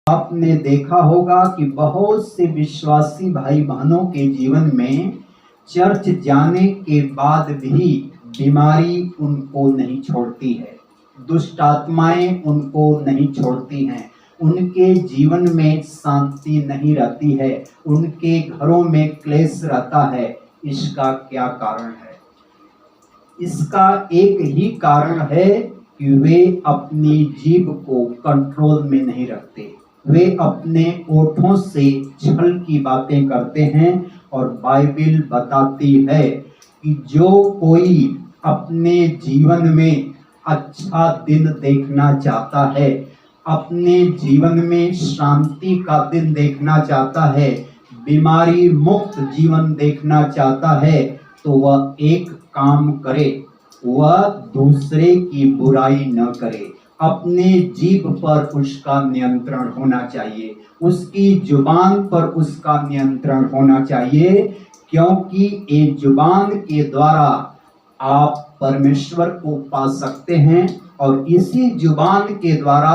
आपने देखा होगा कि बहुत से विश्वासी भाई बहनों के जीवन में चर्च जाने के बाद भी बीमारी उनको नहीं छोड़ती है, दुष्ट आत्माएं उनको नहीं छोड़ती हैं, उनके जीवन में शांति नहीं रहती है, उनके घरों में क्लेश रहता है। इसका क्या कारण है? इसका एक ही कारण है कि वे अपनी जीभ को कंट्रोल में नहीं रखते। वे अपने ओठों से छल की बातें करते हैं और बाइबिल बताती है कि जो कोई अपने जीवन में अच्छा दिन देखना चाहता है, अपने जीवन में शांति का दिन देखना चाहता है, बीमारी मुक्त जीवन देखना चाहता है, तो वह एक काम करे, वह दूसरे की बुराई न करे। अपने जीभ पर उसका नियंत्रण होना चाहिए, उसकी जुबान पर उसका नियंत्रण होना चाहिए, क्योंकि ये जुबान के द्वारा आप परमेश्वर को पा सकते हैं और इसी जुबान के द्वारा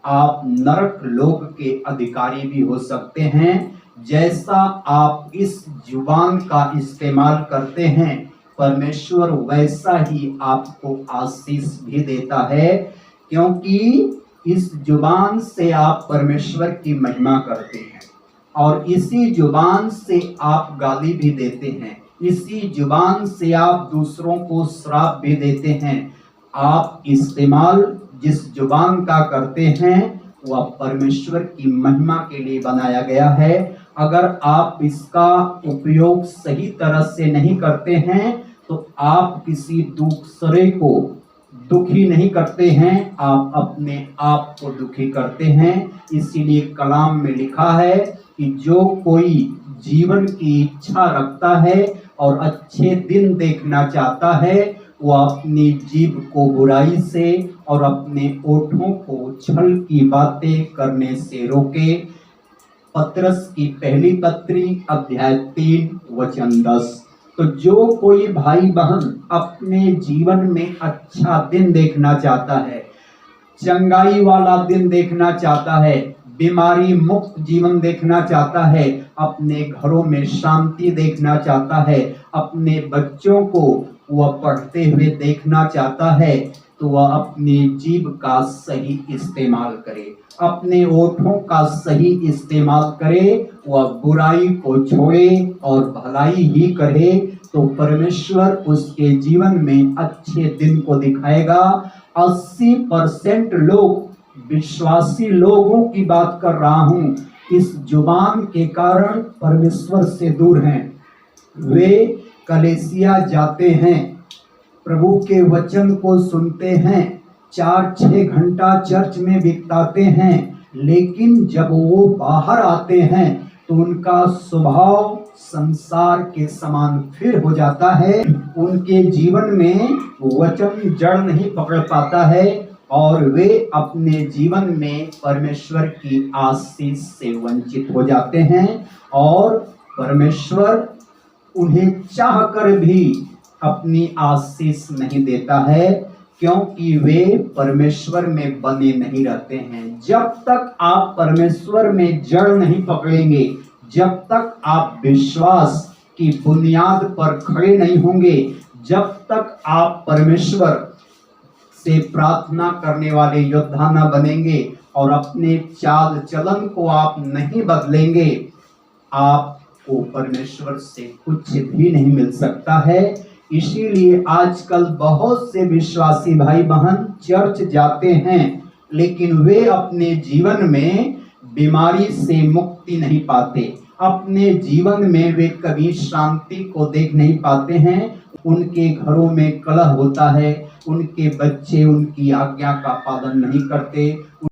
आप नरक लोक के अधिकारी भी हो सकते हैं। जैसा आप इस जुबान का इस्तेमाल करते हैं, परमेश्वर वैसा ही आपको आशीष भी देता है, क्योंकि इस जुबान से आप परमेश्वर की महिमा करते हैं और इसी जुबान से आप गाली भी देते हैं, इसी जुबान से आप दूसरों को श्राप भी देते हैं। आप इस्तेमाल जिस जुबान का करते हैं वह परमेश्वर की महिमा के लिए बनाया गया है। अगर आप इसका उपयोग सही तरह से नहीं करते हैं तो आप किसी दूसरे को दुखी नहीं करते हैं, आप अपने आप को दुखी करते हैं। इसीलिए कलाम में लिखा है कि जो कोई जीवन की इच्छा रखता है और अच्छे दिन देखना चाहता है, वह अपनी जीभ को बुराई से और अपने ओठों को छल की बातें करने से रोके। पतरस की पहली पत्री अध्याय 3 वचन 10। तो जो कोई भाई बहन अपने जीवन में अच्छा दिन देखना चाहता है, चंगाई वाला दिन देखना चाहता है, बीमारी मुक्त जीवन देखना चाहता है, अपने घरों में शांति देखना चाहता है, अपने बच्चों को वह पढ़ते हुए देखना चाहता है, तो वह अपनी जीभ का सही इस्तेमाल करे, अपने ओठों का सही इस्तेमाल करे, वह बुराई को छोड़े और भलाई ही करे, तो परमेश्वर उसके जीवन में अच्छे दिन को दिखाएगा। 80% लोग, विश्वासी लोगों की बात कर रहा हूं, इस जुबान के कारण परमेश्वर से दूर हैं। वे कलीसिया जाते हैं, प्रभु के वचन को सुनते हैं, 4-6 घंटा चर्च में बिताते हैं, लेकिन जब वो बाहर आते हैं तो उनका स्वभाव संसार के समान फिर हो जाता है। उनके जीवन में वचन जड़ नहीं पकड़ पाता है और वे अपने जीवन में परमेश्वर की आशीष से वंचित हो जाते हैं और परमेश्वर उन्हें चाहकर भी अपनी आशीष नहीं देता है, क्योंकि वे परमेश्वर में बने नहीं रहते हैं। जब तक आप परमेश्वर में जड़ नहीं पकड़ेंगे, जब तक आप विश्वास की बुनियाद पर खड़े नहीं होंगे, जब तक आप परमेश्वर से प्रार्थना करने वाले योद्धा न बनेंगे और अपने चाल चलन को आप नहीं बदलेंगे, आपको परमेश्वर से कुछ भी नहीं मिल सकता है। इसीलिए आजकल बहुत से विश्वासी भाई बहन चर्च जाते हैं, लेकिन वे अपने जीवन में बीमारी से मुक्ति नहीं पाते, अपने जीवन में वे कभी शांति को देख नहीं पाते हैं। उनके घरों में कलह होता है, उनके बच्चे उनकी आज्ञा का पालन नहीं करते।